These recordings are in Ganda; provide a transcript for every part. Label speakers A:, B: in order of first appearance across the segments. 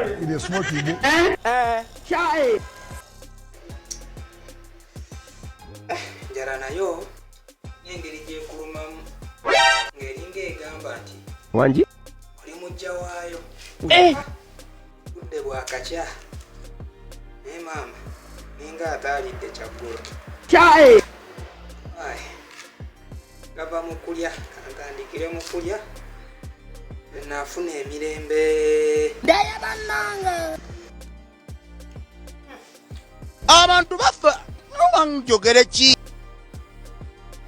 A: in a small table.
B: Chai.
C: Njala nayo n'engeri gyekulumamu ng'eringa egamba nti
D: Wanji?
C: oli mujja waayo. Budde bwakakya naye maama ninga ataalidde kyaggulo.
B: Chai.
C: Gava mu kulya kantandikire mu kulya naafuna emirembe.
B: Daya bannanga.
E: Abantu bafa n'owanjogere ki?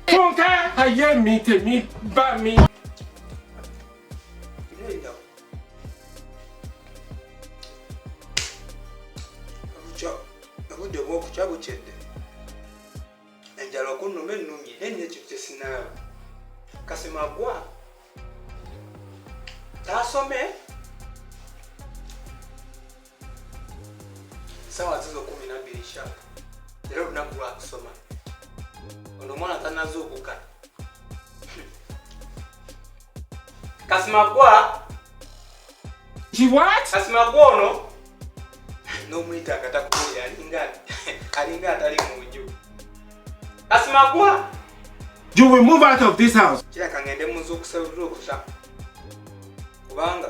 A: Funke, ayé mi tèmi bá mi.
C: Obudde bw'okukya bukyedde. Enjala okunnuma ennumye nenna ekyo kyesinaaba. Kasemagwa taasome sawa zizo 12 sharp. Leero lunaku lwa kusoma. Ono omwana tanazuukuka. Kasemagwa
A: What?
C: Kasemagwa ono n'omuyita akatakuwulira alinga atali mu nju. Kasemagwa!
A: You will move out of this house.
C: Kiraka ngende muzuukusa kubanga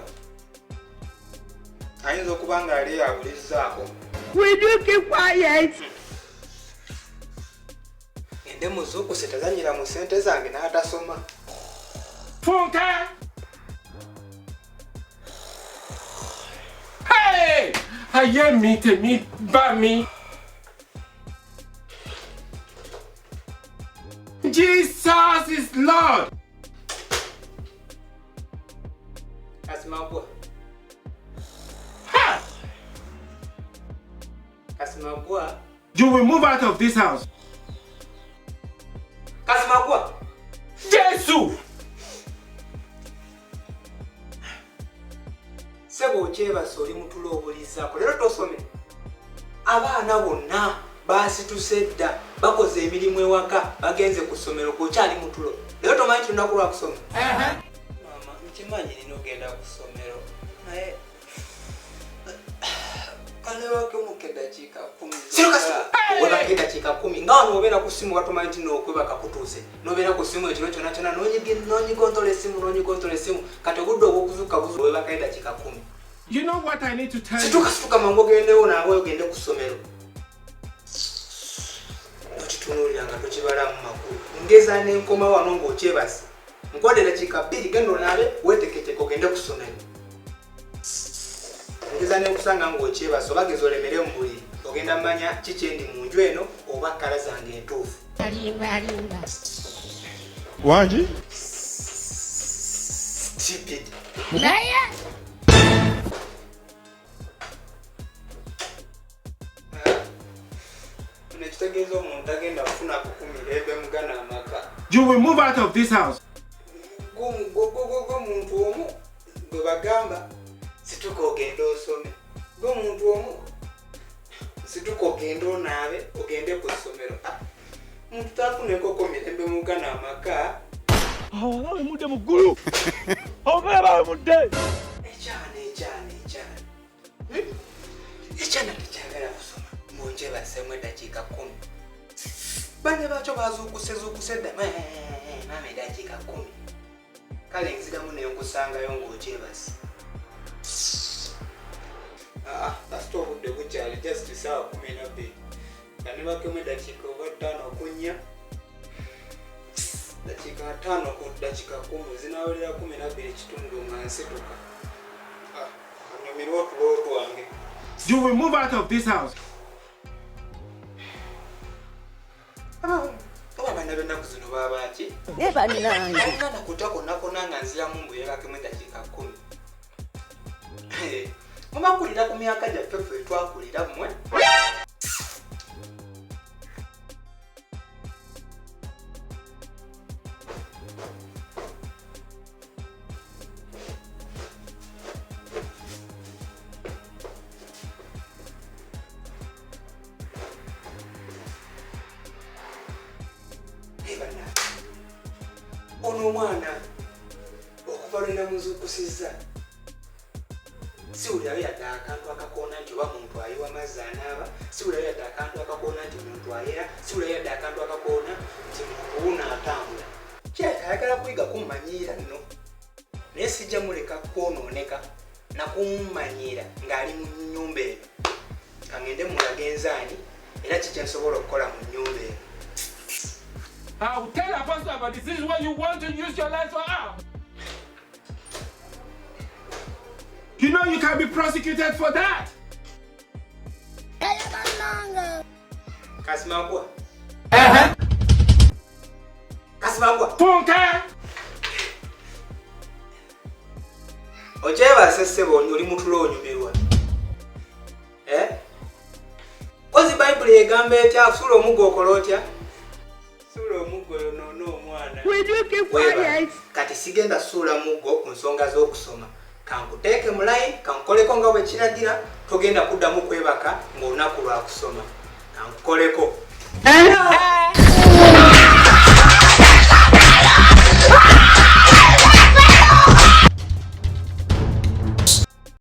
C: ayinza okuba nga ali awulirizaako.
B: Will you keep quiet?
C: Ngende muzuukuse tazanyira mu ssente zange n'atasoma.
A: Funke! Hey! Ayé mi tèmi bá mi. Jesus is Lord.
C: Kasemagwa.
A: Ha!
C: Kasemagwa.
A: You will move out of this house.
C: Kasemagwa.
A: Jesus!
C: Sebo okyebasa oli mutulo obulizaako. Leero tosome. Abaana bonna baasituse dda bakoze emirimu ewaka bagenze ku ssomero kukyali mutulo. Leero tomanyi tunaku lwa kusoma. Maama nkimanyi nina ogenda ku ssomero naye kanebakemu eddakiika 10. Webaka eddakiika 10 nga wano obeera ku ssimu batomanyi nti n'okwebaka kutuuse n'obeera ku ssimu ekiro kyonna kyonna n'onyigontola essimu kati obudde obw'okuzuuka buzu webaka eddakiika 10.
A: You know what I need to tell you?
C: Situka mangu ogendewo naawe ogende ku ssomero. Okitunuulira nga tokibalamu makulu. Ngeza n'enkoma wano ng'okyebase. Nkodde eddakiika 2 genda onaabe weeteketeke ogende ku ssomero. Ngeza n'ekusanga ng'okyebase oba geza olemere mu buliri. Ogenda mmanya kiki endi mu nju eno oba kkala zange entuufu.
B: Alimba.
A: Wanji?
C: Stupid.
B: Daya.
C: Nekitegeeza omuntu agenda kufuna kukumirembe mugana amaka.
A: You will move out of this house.
C: Omuntu omu gwe bagamba situka ogende osome. Omuntu omu situka ogende onaabe ogende ku ssomero. Omuntu tafuneko kumirembe mugana amaka.
D: Awe mudde muggulu. Obeera mudde.
C: Ekyana tekyagala kusoma. Munje basemu eddakiika 10. Bane bakyo bazuukuse dda maama eddakiika 10. Kale nziramu nenkusangayo ng'okyebase. Kasita obudde bukyali just ssaawa 12. Kane bakemu eddakiika oba 5 okunnya. Dakika 5 ku dakika 10 zinaawulira 12 kitundu nga nsituka. Anyumirwa otulo twange.
A: You will move out of this house.
C: Abaana b'ennaku zino baba ki?
B: Nebananga.
C: Omwana kutya konna nga nziramu mbuyekakemu eddakiika 10. Mubakulira ku myaka gyaffe ffe twakulira mmwe. Ono omwana okuva lwe namuzuukusizza siwulirayo yadde akantu akakoona nti oba muntu ayiwa amazzi anaaba, siwulirayo yadde akantu akakoona nti muntu ayera, siwulirayo yadde akantu akakoona nti muntu wuno atambula. Ayagala kuyiga kummanyiira nno, naye sijja muleka kwonooneka nakummanyiira ng'ali mu nnyumba eno. Kangende mulage nzaani era kikye nsobola okukola mu nnyumba eno.
A: I'll tell a pastor about this. This is what you want to use your life for. You know you can be prosecuted for that.
C: Kasimagwa. Kasimagwa.
A: Funke.
C: Ojeebase ssebo oli mutulo onyumirwa. Kozi Bayibuli egamba etya sula omuggo okola otya? Sula omuggo yonoona omwana. Kati sigenda suula muggo ku nsonga z'okusoma. Kankuteeke mu line, kankoleko nga bwe kiragira, togenda kuddamu kwebaka ng'olunaku lwa kusoma. Kankoleko.